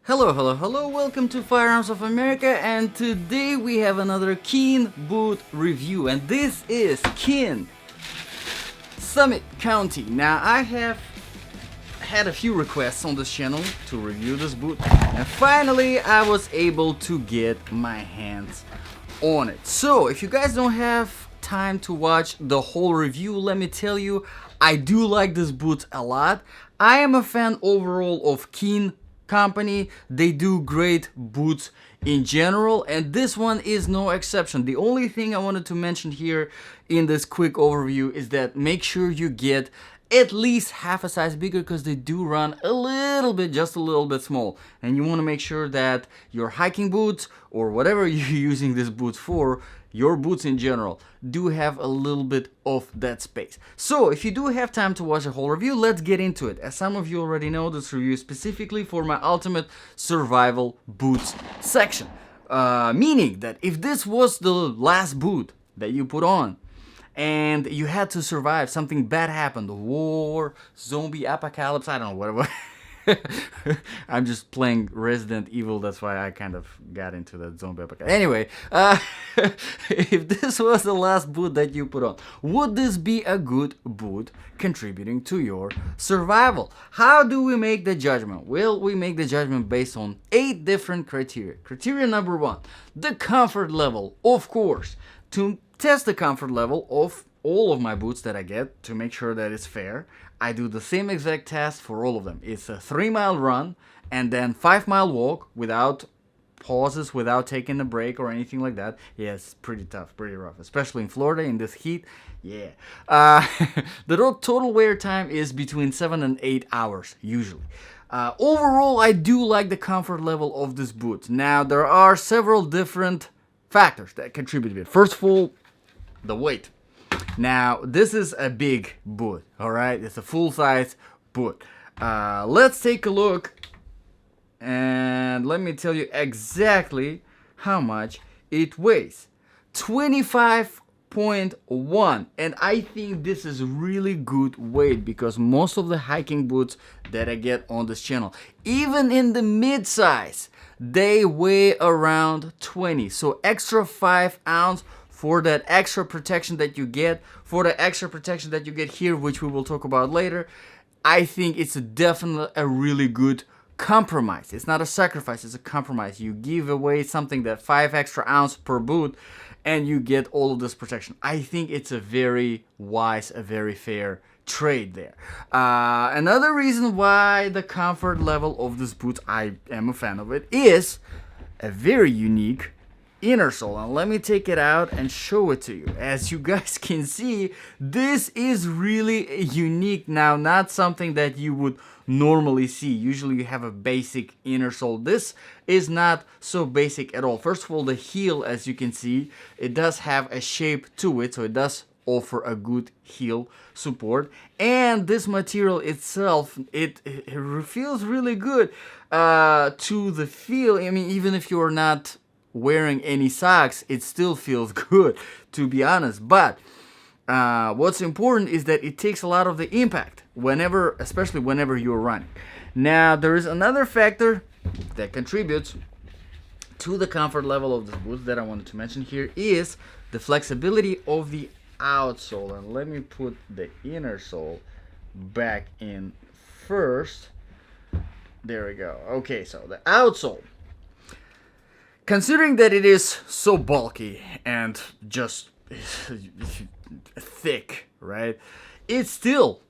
Hello, hello, hello, welcome to Firearms of America, and today we have another Keen boot review, and this is Keen Summit County. Now, I have had a few requests on this channel to review this boot, and finally I was able to get my hands on it. So, if you guys don't have time to watch the whole review, let me tell you, I do like this boot a lot. I am a fan overall of Keen company. They do great boots in general, and this one is no exception. The only thing I wanted to mention here in this quick overview is that make sure you get at least half a size bigger, because they do run a little bit, just a little bit small, and you want to make sure that your hiking boots or whatever you're using this boot for, your boots in general, do have a little bit of that space. So if you do have time to watch the whole review, let's get into it. As some of you already know, this review is specifically for my ultimate survival boots section, meaning that if this was the last boot that you put on and you had to survive, something bad happened, war, zombie apocalypse, I don't know, whatever. I'm just playing Resident Evil, that's why I kind of got into that zombie apocalypse. Anyway, if this was the last boot that you put on, would this be a good boot contributing to your survival? How do we make the judgment? Well, we make the judgment based on 8 different criteria. Criteria number 1, the comfort level, of course. To test the comfort level of all of my boots that I get, to make sure that it's fair, I do the same exact test for all of them. It's a 3-mile run and then 5-mile walk without pauses, without taking a break or anything like that. Yeah, it's pretty tough, pretty rough, especially in Florida in this heat. Yeah. The total wear time is between 7 and 8 hours usually. Overall, I do like the comfort level of this boot. Now, there are several different factors that contribute to it. First of all, the weight. Now, this is a big boot, alright? It's a full-size boot. Let's take a look, and let me tell you exactly how much it weighs. 25.1, and I think this is really good weight, because most of the hiking boots that I get on this channel, even in the mid-size, they weigh around 20. So extra 5 ounce for that extra protection that you get, for the extra protection that you get here, which we will talk about later. I think it's definitely a really good compromise. It's not a sacrifice, it's a compromise. You give away something that 5 extra ounce per boot and you get all of this protection. I think it's a very wise, a very fair trade there. Another reason why the comfort level of this boot, I am a fan of it, is a very unique inner sole. And let me take it out and show it to you. As you guys can see, this is really unique. Now, not something that you would normally see. Usually you have a basic inner sole. This is not so basic at all. First of all, the heel, as you can see, it does have a shape to it, so it does offer a good heel support. And this material itself, it feels really good to the feel. I mean, even if you're not wearing any socks, it still feels good, to be honest. But what's important is that it takes a lot of the impact whenever, especially whenever you're running. Now, there is another factor that contributes to the comfort level of this boot that I wanted to mention here, is the flexibility of the outsole. And let me put the inner sole back in first. There we go. Okay, so the outsole, considering that it is so bulky and just thick, right? It's still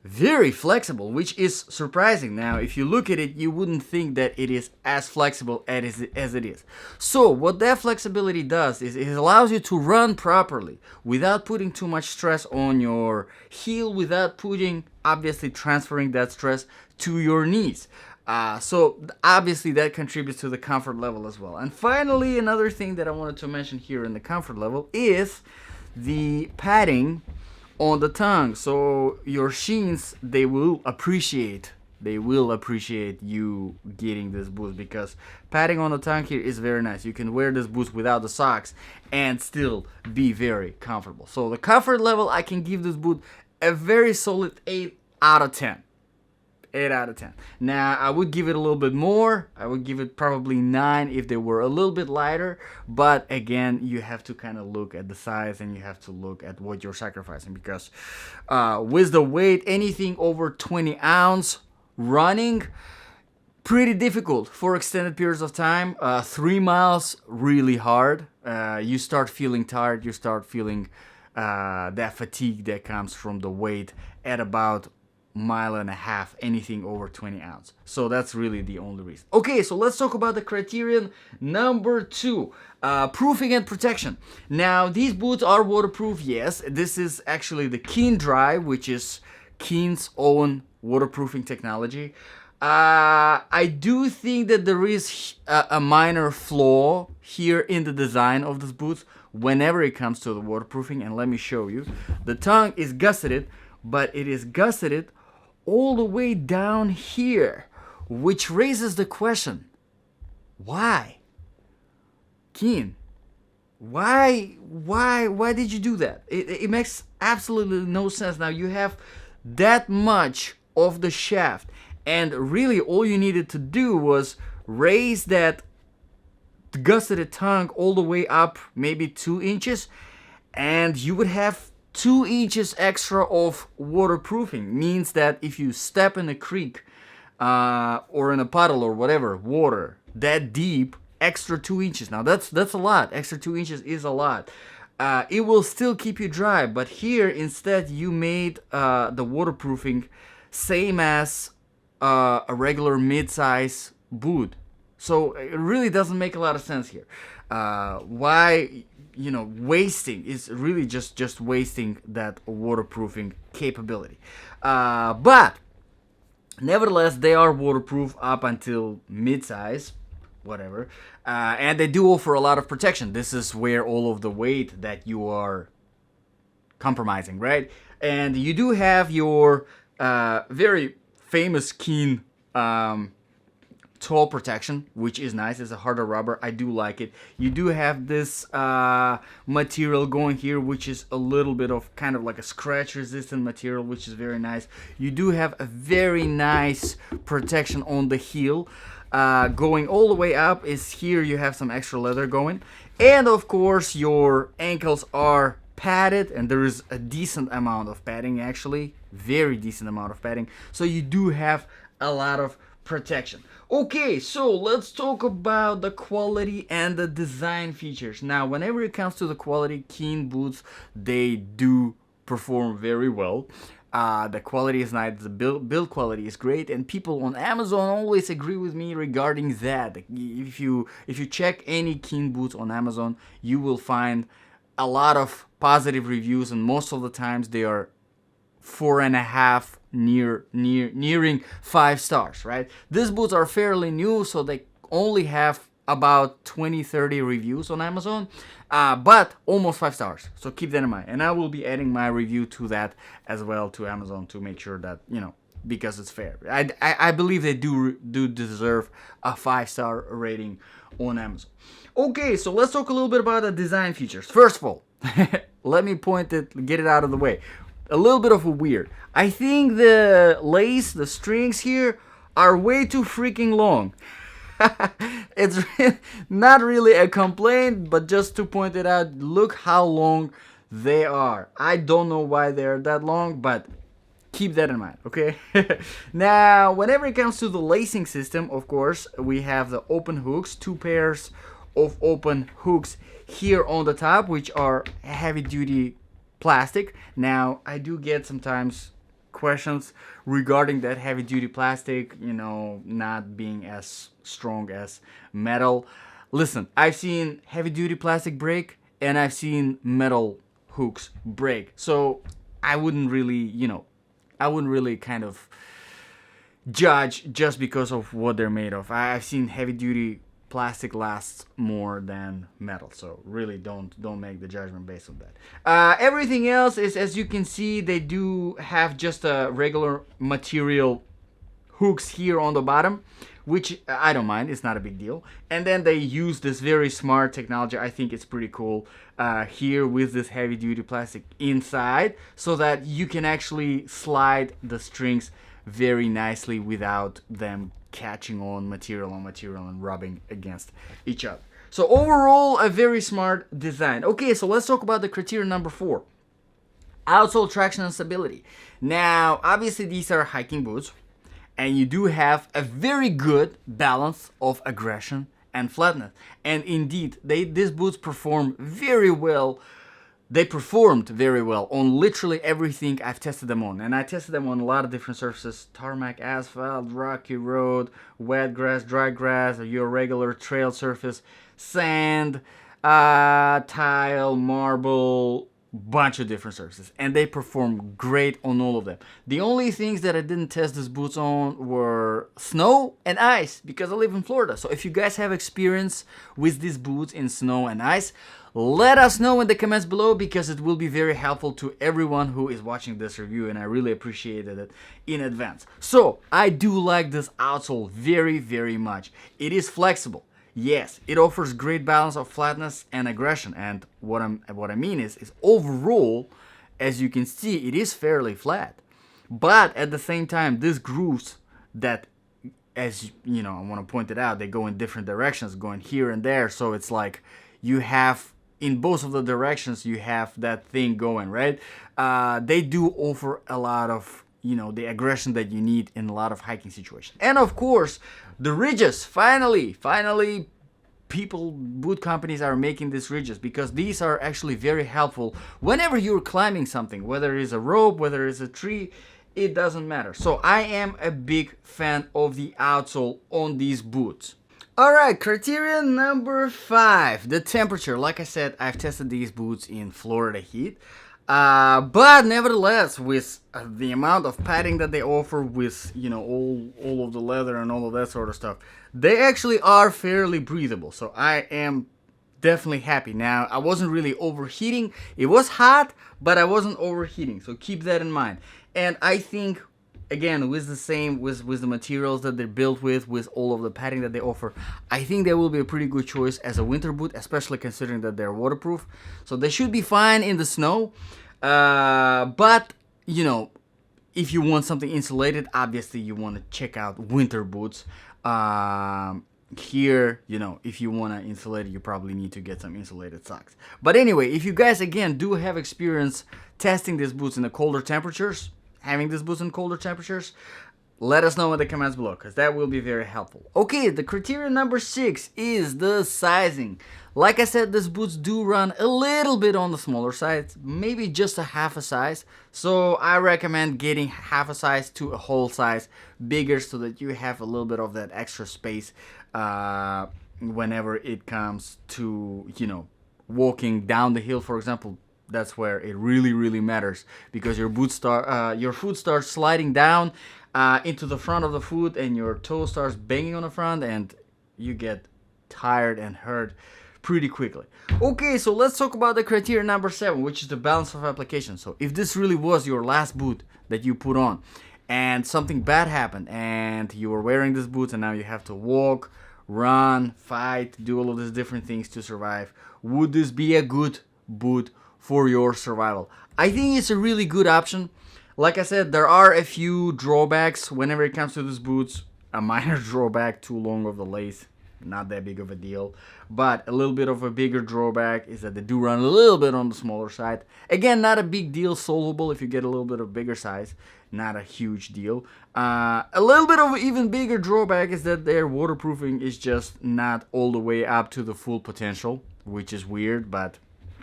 very flexible, which is surprising. Now, if you look at it, you wouldn't think that it is as flexible as it is. So what that flexibility does is it allows you to run properly without putting too much stress on your heel, without obviously transferring that stress to your knees. So obviously that contributes to the comfort level as well. And finally, another thing that I wanted to mention here in the comfort level is the padding on the tongue. So your sheens, they will appreciate you getting this boot, because padding on the tongue here is very nice. You can wear this boot without the socks and still be very comfortable. So the comfort level, I can give this boot a very solid 8 out of 10. 8 out of 10. Now, I would give it a little bit more. I would give it probably 9 if they were a little bit lighter. But again, you have to kind of look at the size and you have to look at what you're sacrificing. Because with the weight, anything over 20 ounce running, pretty difficult for extended periods of time. 3 miles, really hard. You start feeling tired. You start feeling that fatigue that comes from the weight at about mile and a half, anything over 20 ounce. So that's really the only reason. Okay, so let's talk about the criterion number 2, proofing and protection. Now, these boots are waterproof, yes. This is actually the Keen Dry, which is Keen's own waterproofing technology. I do think that there is a minor flaw here in the design of this boots whenever it comes to the waterproofing, and let me show you. The tongue is gusseted, but it is gusseted all the way down here, which raises the question, why? Keen, why did you do that? It makes absolutely no sense. Now you have that much of the shaft, and really all you needed to do was raise that gusseted tongue all the way up maybe 2 inches, and you would have 2 inches extra of waterproofing. Means that if you step in a creek or in a puddle or whatever, water that deep, extra 2 inches. Now that's a lot. Extra 2 inches is a lot. It will still keep you dry, but here instead you made the waterproofing same as a regular mid-size boot. So it really doesn't make a lot of sense here. Why, wasting is really just wasting that waterproofing capability. But nevertheless, they are waterproof up until mid-size, whatever. And they do offer a lot of protection. This is where all of the weight that you are compromising, right? And you do have your very famous Keen toe protection, which is nice. It's a harder rubber. I do like it. You do have this material going here, which is a little bit of kind of like a scratch resistant material, which is very nice. You do have a very nice protection on the heel. Going all the way up is here you have some extra leather going. And of course your ankles are padded, and there is a decent amount of padding, actually. Very decent amount of padding. So you do have a lot of protection. Okay, so let's talk about the quality and the design features. Now, whenever it comes to the quality, Keen boots, they do perform very well. The quality is nice, the build quality is great, and people on Amazon always agree with me regarding that. If you check any Keen boots on Amazon, you will find a lot of positive reviews, and most of the times they are 4.5, nearing 5 stars, right? These boots are fairly new, so they only have about 20-30 reviews on Amazon, but almost 5 stars, so keep that in mind. And I will be adding my review to that as well to Amazon to make sure that, because it's fair. I believe they do deserve a 5-star rating on Amazon. Okay, so let's talk a little bit about the design features. First of all, let me get it out of the way. A little bit of a weird. I think the lace, the strings here are way too freaking long. It's not really a complaint, but just to point it out, look how long they are. I don't know why they're that long, but keep that in mind, okay? Now, whenever it comes to the lacing system, of course, we have the open hooks, 2 pairs of open hooks here on the top, which are heavy duty plastic. Now, I do get sometimes questions regarding that heavy duty plastic, not being as strong as metal. Listen, I've seen heavy duty plastic break, and I've seen metal hooks break. So I wouldn't really kind of judge just because of what they're made of. I've seen heavy duty plastic lasts more than metal, so really don't make the judgment based on that. Everything else is, as you can see, they do have just a regular material hooks here on the bottom, which I don't mind. It's not a big deal. And then they use this very smart technology. I think it's pretty cool here with this heavy duty plastic inside, so that you can actually slide the strings very nicely without them catching on material and rubbing against each other. So overall, a very smart design. Okay, so let's talk about the criteria number 4. Outsole traction and stability. Now, obviously these are hiking boots, and you do have a very good balance of aggression and flatness. And indeed, these boots perform very well. They performed very well on literally everything I've tested them on. And I tested them on a lot of different surfaces: tarmac, asphalt, rocky road, wet grass, dry grass, your regular trail surface, sand, tile, marble, bunch of different surfaces, and they perform great on all of them. The only things that I didn't test these boots on were snow and ice, because I live in Florida. So if you guys have experience with these boots in snow and ice, let us know in the comments below, because it will be very helpful to everyone who is watching this review, and I really appreciated it in advance. So I do like this outsole very, very much. It is flexible. Yes, it offers great balance of flatness and aggression, and what I mean is overall, as you can see, it is fairly flat. But at the same time, these grooves that, as you know, I want to point it out, they go in different directions, going here and there. So it's like you have, in both of the directions, you have that thing going, right? They do offer a lot of, the aggression that you need in a lot of hiking situations. And of course, the ridges, finally, boot companies are making these ridges, because these are actually very helpful whenever you're climbing something, whether it's a rope, whether it's a tree, it doesn't matter. So I am a big fan of the outsole on these boots. Alright, criteria number 5, the temperature. Like I said, I've tested these boots in Florida heat. But nevertheless, with the amount of padding that they offer, with all of the leather and all of that sort of stuff, they actually are fairly breathable. So I am definitely happy. Now, I wasn't really overheating. It was hot, but I wasn't overheating. So keep that in mind. And I think, again, with the materials that they're built with all of the padding that they offer, I think they will be a pretty good choice as a winter boot, especially considering that they're waterproof. So they should be fine in the snow. But if you want something insulated, obviously you want to check out winter boots. Here, if you want to insulate it, you probably need to get some insulated socks. But anyway, if you guys again do have experience testing these boots in the colder temperatures, having these boots in colder temperatures, let us know in the comments below, because that will be very helpful. Okay, the criteria number 6 is the sizing. Like I said, these boots do run a little bit on the smaller side, maybe just a half a size. So I recommend getting half a size to a whole size bigger, so that you have a little bit of that extra space whenever it comes to, walking down the hill, for example. That's where it really, really matters, because your foot starts sliding down into the front of the foot, and your toe starts banging on the front, and you get tired and hurt pretty quickly. Okay, so let's talk about the criteria number 7, which is the balance of application. So if this really was your last boot that you put on, and something bad happened, and you were wearing this boot, and now you have to walk, run, fight, do all of these different things to survive, would this be a good boot for your survival? I think it's a really good option. Like I said, there are a few drawbacks whenever it comes to these boots. A minor drawback, too long of the lace, not that big of a deal. But a little bit of a bigger drawback is that they do run a little bit on the smaller side. Again, not a big deal, solvable if you get a little bit of bigger size. Not a huge deal. A little bit of an even bigger drawback is that their waterproofing is just not all the way up to the full potential, which is weird, but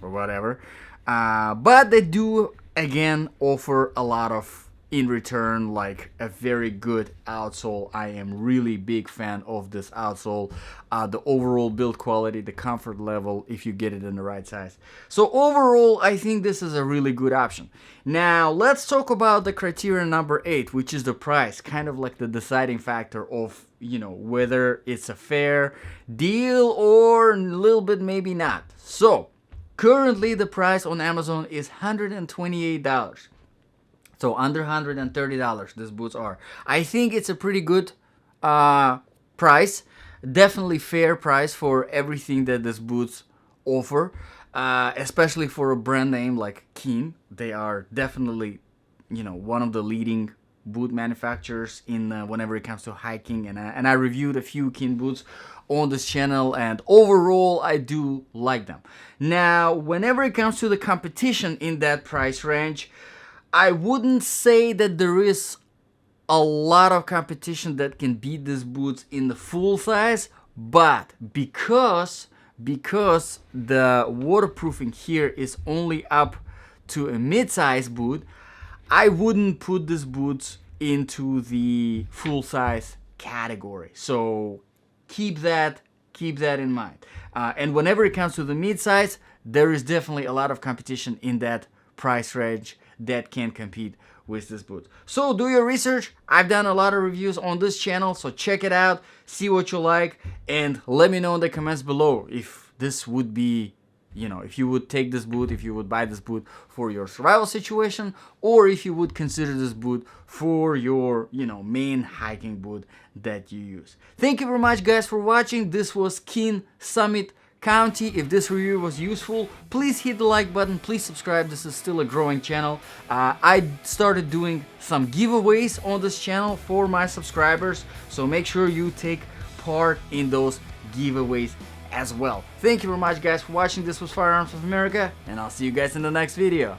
or whatever. But they do again offer a lot of, in return, like a very good outsole. I am really big fan of this outsole. The overall build quality, the comfort level, if you get it in the right size. So overall, I think this is a really good option. Now let's talk about the criteria number 8, which is the price, kind of like the deciding factor of whether it's a fair deal or a little bit maybe not. So currently, the price on Amazon is $128. So under $130 these boots are. I think it's a pretty good price. Definitely fair price for everything that these boots offer. Especially for a brand name like Keen. They are definitely, one of the leading boot manufacturers in whenever it comes to hiking, and I reviewed a few Keen boots on this channel, and overall I do like them. Now, whenever it comes to the competition in that price range, I wouldn't say that there is a lot of competition that can beat these boots in the full size, but because the waterproofing here is only up to a mid-size boot, I wouldn't put these boots into the full size category. So keep that in mind. And whenever it comes to the mid-size, there is definitely a lot of competition in that price range that can compete with this boot. So do your research. I've done a lot of reviews on this channel, so check it out, see what you like, and let me know in the comments below if this would be, if you would take this boot, if you would buy this boot for your survival situation, or if you would consider this boot for your, main hiking boot that you use. Thank you very much, guys, for watching. This was Keen Summit County. If this review was useful, please hit the like button, please subscribe. This is still a growing channel. I started doing some giveaways on this channel for my subscribers, so make sure you take part in those giveaways as well. Thank you very much, guys, for watching. This was Firearms of America, and I'll see you guys in the next video.